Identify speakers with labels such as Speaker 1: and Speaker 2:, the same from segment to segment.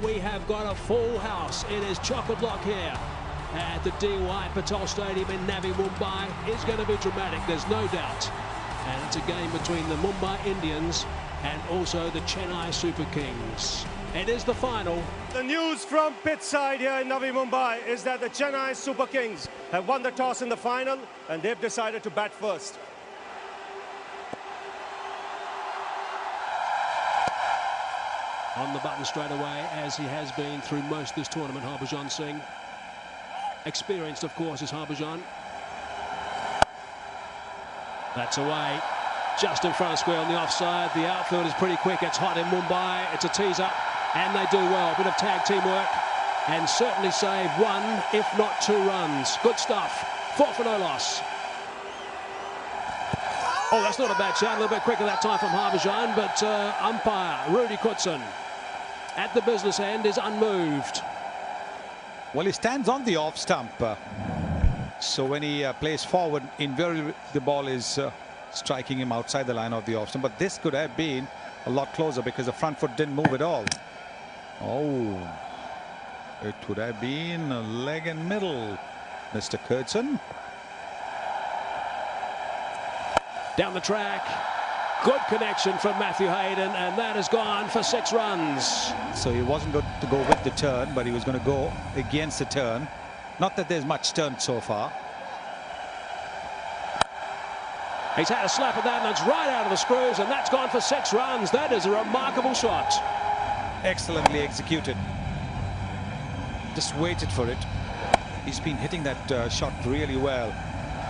Speaker 1: we have got a full house. It is chock-a-block here at the D.Y. Patel Stadium in Navi Mumbai. It's going to be dramatic, there's no doubt. And it's a game between the Mumbai Indians and also the Chennai Super Kings. It is the final.
Speaker 2: The news from pitch side here in Navi Mumbai is that the Chennai Super Kings have won the toss in the final and they've decided to bat first.
Speaker 1: On the button straight away, as he has been through most of this tournament, Harbhajan Singh. Experienced, of course, is Harbhajan. That's away. Just in front of square on the offside. The outfield is pretty quick. It's hot in Mumbai. It's a tease-up, and they do well. Bit of tag teamwork, and certainly save one, if not two runs. Good stuff. 4 for no loss. Oh, that's not a bad shot. A little bit quicker that time from Harbhajan, but umpire Rudy Kutson at the business end is unmoved.
Speaker 3: Well, he stands on the off stump. So when he plays forward, invariably the ball is striking him outside the line of the off stump. But this could have been a lot closer because the front foot didn't move at all. Oh, it would have been a leg and middle, Mr. Kutson.
Speaker 1: Down the track. Good connection from Matthew Hayden, and that has gone for 6 runs.
Speaker 3: So he wasn't going to go with the turn, but he was going to go against the turn. Not that there's much turn so far.
Speaker 1: He's had a slap at that, and it's right out of the screws, and that's gone for 6 runs. That is a remarkable shot.
Speaker 3: Excellently executed. Just waited for it. He's been hitting that shot really well.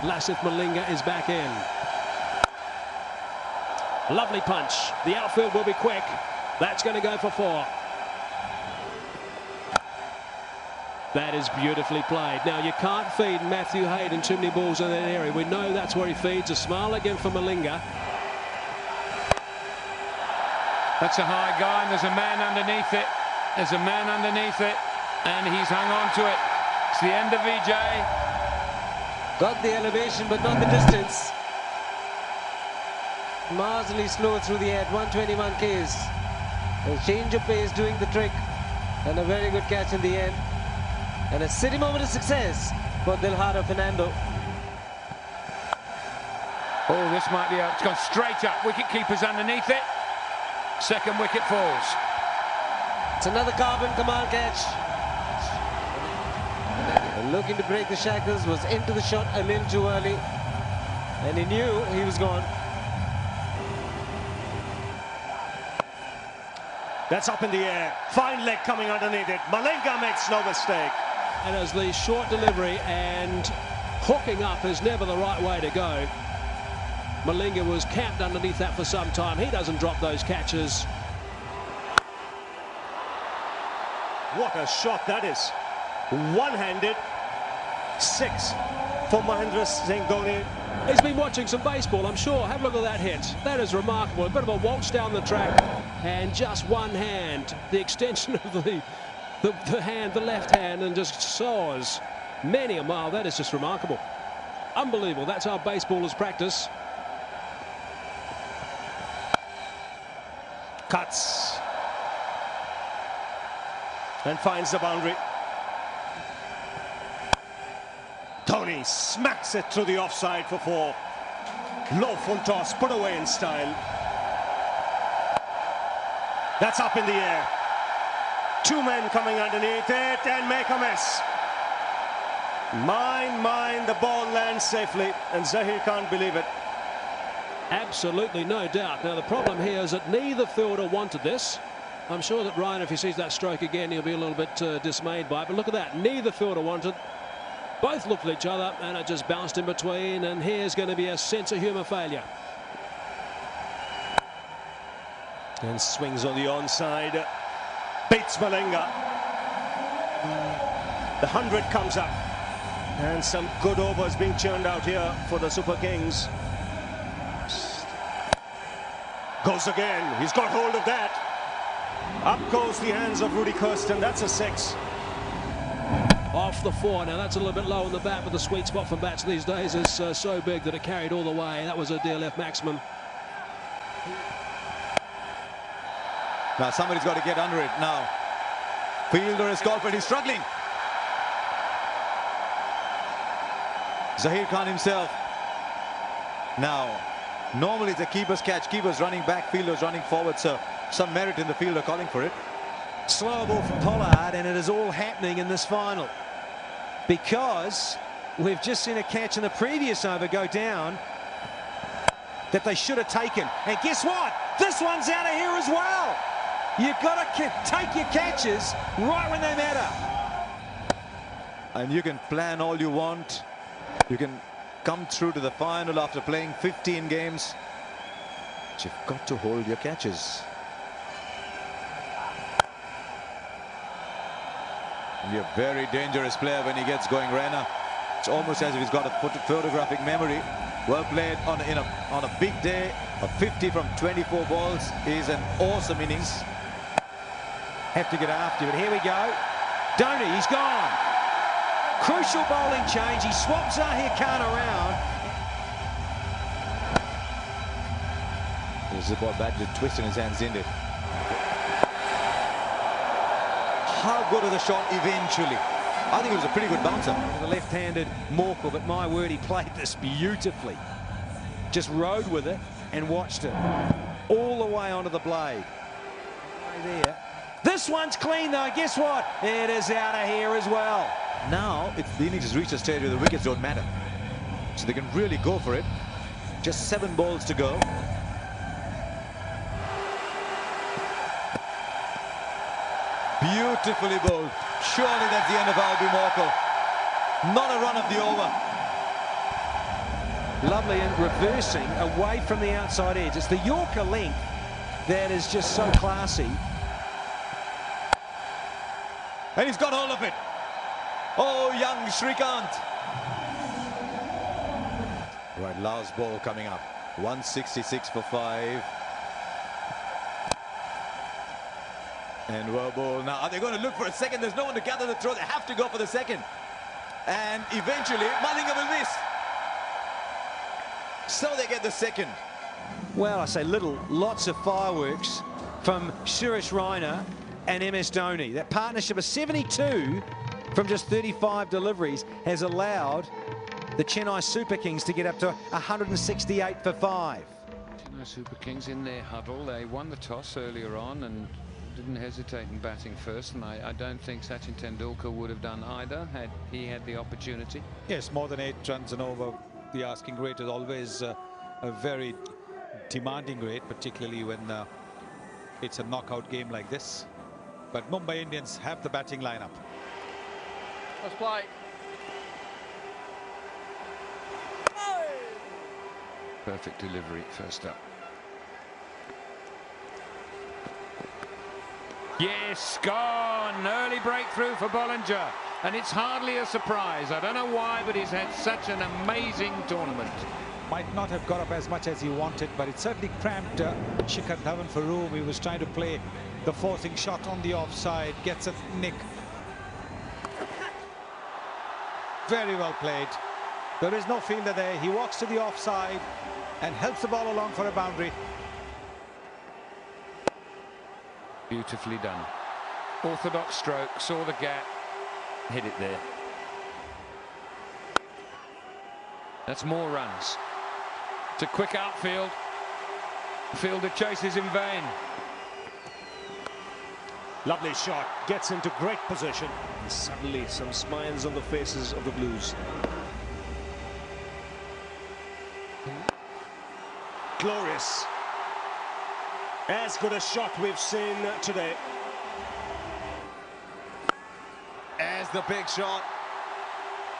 Speaker 1: Lasith Malinga is back in. Lovely punch. The outfield will be quick. That's going to go for 4. That is beautifully played. Now, you can't feed Matthew Hayden too many balls in that area. We know that's where he feeds. A smile again for Malinga.
Speaker 4: That's a high guy, and there's a man underneath it. There's a man underneath it, and he's hung on to it. It's the end of Vijay.
Speaker 5: Got the elevation, but not the distance. Marginally slow through the air, 121 Ks. A change of pace doing the trick, and a very good catch in the end. And a city moment of success for Dilhara Fernando.
Speaker 4: Oh, this might be out. It's gone straight up. Wicket keeper's underneath it. Second wicket falls.
Speaker 5: It's another carbon Kamal catch. And looking to break the shackles, was into the shot a little too early, and he knew he was gone.
Speaker 2: That's up in the air. Fine leg coming underneath it. Malinga makes no mistake.
Speaker 1: And as the short delivery and hooking up is never the right way to go. Malinga was camped underneath that for some time. He doesn't drop those catches.
Speaker 2: What a shot that is. One-handed. 6 for Mahendra Singh Dhoni.
Speaker 1: He's been watching some baseball, I'm sure. Have a look at that hit. That is remarkable. A bit of a waltz down the track, and just one hand, the extension of the hand, the left hand, and just soars many a mile. That is just remarkable. Unbelievable. That's how baseballers practice.
Speaker 2: Cuts. And finds the boundary. Dhoni smacks it through the offside for 4. Low full toss, put away in style. That's up in the air. 2 men coming underneath it and make a mess. Mine, the ball lands safely, and Zahir can't believe it.
Speaker 1: Absolutely, no doubt. Now, the problem here is that neither fielder wanted this. I'm sure that Ryan, if he sees that stroke again, he'll be a little bit dismayed by it. But look at that. Neither fielder wanted. Both looked at each other, and it just bounced in between. And here's going to be a sense of humour failure.
Speaker 2: And swings on the onside. Beats Malinga. The 100 comes up. And some good overs being churned out here for the Super Kings. Goes again. He's got hold of that. Up goes the hands of Rudy Kirsten. That's a 6.
Speaker 1: Off the 4. Now that's a little bit low on the bat, but the sweet spot for bats these days is so big that it carried all the way. That was a DLF maximum.
Speaker 3: Now somebody's got to get under it now.
Speaker 6: Fielder is called, but he's struggling. Zahir Khan himself. Now, normally it's a keeper's catch. Keeper's running back, fielder's running forward, so some merit in the fielder calling for it.
Speaker 7: Slow ball from Pollard, and it is all happening in this final because we've just seen a catch in the previous over go down that they should have taken. And guess what? This one's out of here as well. You've got to take your catches right when they matter.
Speaker 6: And you can plan all you want. You can come through to the final after playing 15 games. But you've got to hold your catches. And you're a very dangerous player when he gets going, Raina. It's almost as if he's got a photographic memory. Well played on a big day. A 50 from 24 balls is an awesome innings.
Speaker 7: Have to get after it. Here we go. Dhoni, he's gone. Crucial bowling change. He swaps Zahir Khan around.
Speaker 6: There's the ball back to twist in his hands, didn't it? How good was the shot eventually? I think it was a pretty good bouncer.
Speaker 7: The left-handed Morkel, but my word, he played this beautifully. Just rode with it and watched it all the way onto the blade. Right there. This one's clean though. Guess what? It is out of here as well.
Speaker 6: Now the innings has reached a stage where the wickets don't matter, so they can really go for it. Just 7 balls to go. Beautifully bowled. Surely that's the end of Albi Morkel. Not a run of the over.
Speaker 7: Lovely, and reversing away from the outside edge. It's the Yorker length that is just so classy.
Speaker 6: And he's got hold of it. Oh, young Shrikant. Right, last ball coming up. 166 for 5. And well ball. Now, are they going to look for a second? There's no one to gather the throw. They have to go for the second. And eventually, Malinga will miss. So they get the second.
Speaker 7: Well, I say lots of fireworks from Suresh Raina and MS-Dhoni. That partnership of 72 from just 35 deliveries has allowed the Chennai Super Kings to get up to 168 for 5.
Speaker 4: Chennai Super Kings in their huddle. They won the toss earlier on and didn't hesitate in batting first, and I don't think Sachin Tendulkar would have done either had he had the opportunity.
Speaker 3: Yes, more than 8 runs and over. The asking rate is always a very demanding rate, particularly when it's a knockout game like this. But Mumbai Indians have the batting lineup.
Speaker 4: Let's play. Perfect delivery first up. Yes, gone. Early breakthrough for Bollinger. And it's hardly a surprise. I don't know why, but he's had such an amazing tournament.
Speaker 3: Might not have got up as much as he wanted, but it certainly cramped Shikhar Dhawan for room. He was trying to play the forcing shot on the offside, gets a nick. Very well played. There is no fielder there. He walks to the offside and helps the ball along for a boundary.
Speaker 4: Beautifully done. Orthodox stroke, saw the gap, hit it there. That's more runs. It's a quick outfield. Fielder chases in vain.
Speaker 2: Lovely shot, gets into great position. And suddenly some smiles on the faces of the Blues. Glorious. As good a shot we've seen today.
Speaker 6: As the big shot.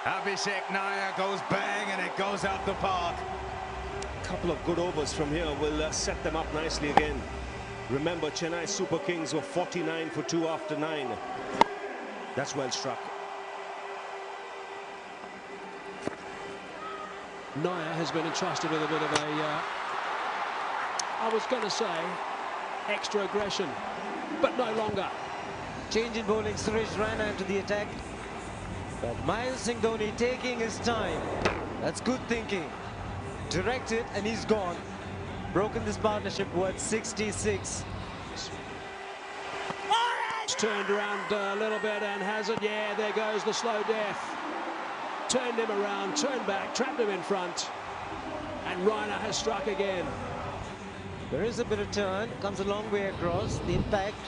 Speaker 6: Abhishek Nair goes bang and it goes out the park.
Speaker 2: A couple of good overs from here will set them up nicely again. Remember, Chennai Super Kings were 49 for 2 after 9. That's well struck.
Speaker 1: Nair has been entrusted with a bit of a, I was going to say, extra aggression, but no longer.
Speaker 5: Change in bowling, Suresh Raina into the attack. But msdhoni taking his time. That's good thinking. Directed, and he's gone. Broken this partnership worth 66.
Speaker 1: Turned around a little bit and has it. Yeah, there goes the slow death. Turned him around, turned back, trapped him in front. And Reiner has struck again.
Speaker 5: There is a bit of turn, comes a long way across. The impact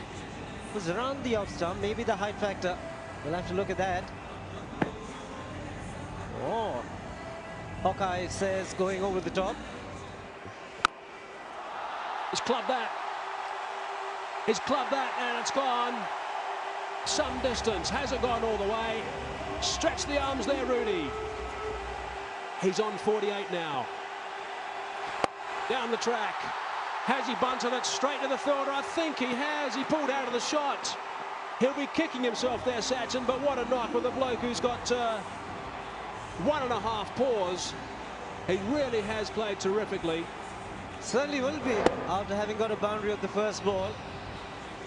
Speaker 5: was around the off stump, maybe the height factor. We'll have to look at that. Oh, Hawkeye says going over the top.
Speaker 1: He's clubbed that. He's clubbed that and it's gone some distance. Hasn't gone all the way. Stretch the arms there, Rudy. He's on 48 now. Down the track. Has he bunted it straight to the fielder? I think he has. He pulled out of the shot. He'll be kicking himself there, Sachin, but what a knock with a bloke who's got 1.5 paws. He really has played terrifically.
Speaker 5: Certainly will be after having got a boundary of the first ball.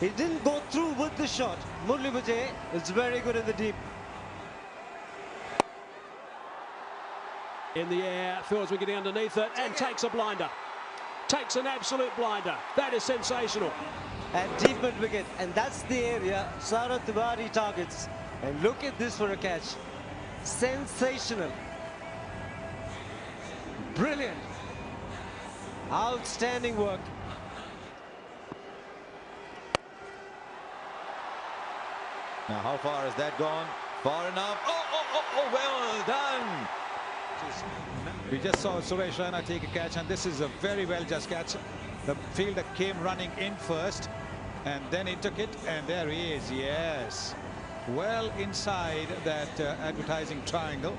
Speaker 5: He didn't go through with the shot. Murli Vijay is very good in the deep.
Speaker 1: In the air, feels we're getting underneath it and takes a blinder. Takes an absolute blinder. That is sensational.
Speaker 5: And deep mid wicket, and that's the area Saurav Tiwari targets. And look at this for a catch. Sensational. Brilliant. Outstanding work.
Speaker 6: Now, how far has that gone? Far enough. Oh, well done.
Speaker 3: We just saw Suresh Raina take a catch, and this is a very well just catch. The fielder came running in first, and then he took it, and there he is. Yes, well inside that advertising triangle.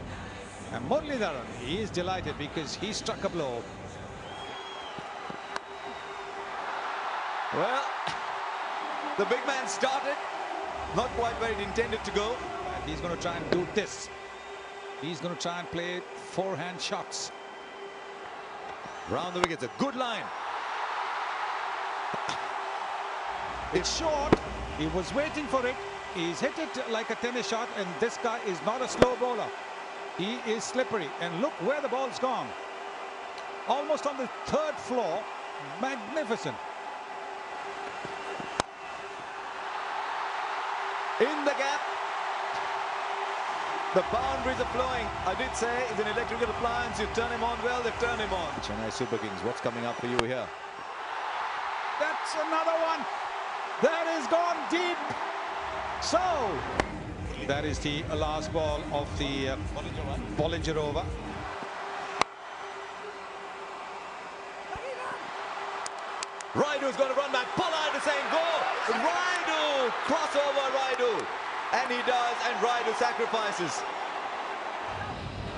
Speaker 3: And Muralidharan, he is delighted because he struck a blow.
Speaker 6: Well, the big man started, not quite where it intended to go.
Speaker 3: And he's going to try and do this. He's going to try and play forehand shots.
Speaker 6: Round the wickets, a good line.
Speaker 3: It's short. He was waiting for it. He's hit it like a tennis shot, and this guy is not a slow bowler. He is slippery, and look where the ball's gone. Almost on the third floor. Magnificent.
Speaker 6: In the gap. The boundaries are flowing. I did say it's an electrical appliance. You turn him on, well, they've turned him on. Chennai Super Kings, what's coming up for you here?
Speaker 3: That's another one. That is gone deep. So, that is the last ball of the Bollinger over.
Speaker 6: Raidu's going to run back. Pollard is saying go. Raidu. Crossover Raidu. And he does, and Raidu sacrifices.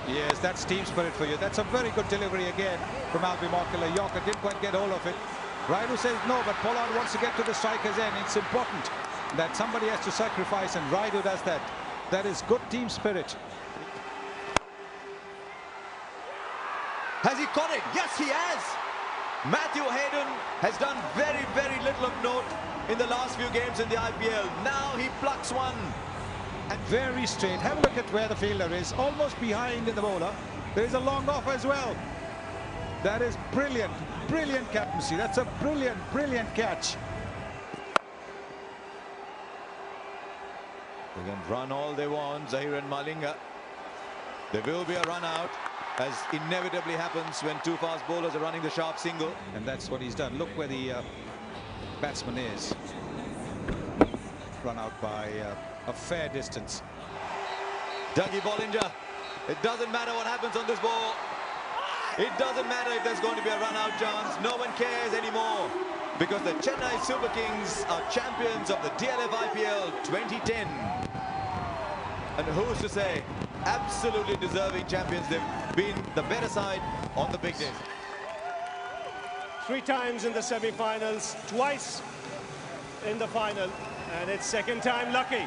Speaker 3: Yes, that's team spirit for you. That's a very good delivery again from Albi Morkila. Yorker didn't quite get hold of it. Raidu says no, but Pollard wants to get to the striker's end. It's important that somebody has to sacrifice, and Raidu does that. That is good team spirit.
Speaker 6: Has he caught it? Yes, he has. Matthew Hayden has done very, very little of note in the last few games in the IPL. Now he plucks one.
Speaker 3: And very straight. Have a look at where the fielder is. Almost behind in the bowler. There is a long off as well. That is brilliant. Brilliant captaincy. That's a brilliant, brilliant catch.
Speaker 6: They can run all they want, Zahir and Malinga. There will be a run out, as inevitably happens when two fast bowlers are running the sharp single.
Speaker 3: And that's what he's done. Look where the batsman is. Run out by a fair distance.
Speaker 6: Dougie Bollinger. It doesn't matter what happens on this ball. It doesn't matter if there's going to be a run-out chance. No one cares anymore, because the Chennai Super Kings are champions of the DLF IPL 2010. And who's to say? Absolutely deserving champions. They've been the better side on the big days.
Speaker 2: 3 times in the semi-finals, twice in the final, and it's second time lucky.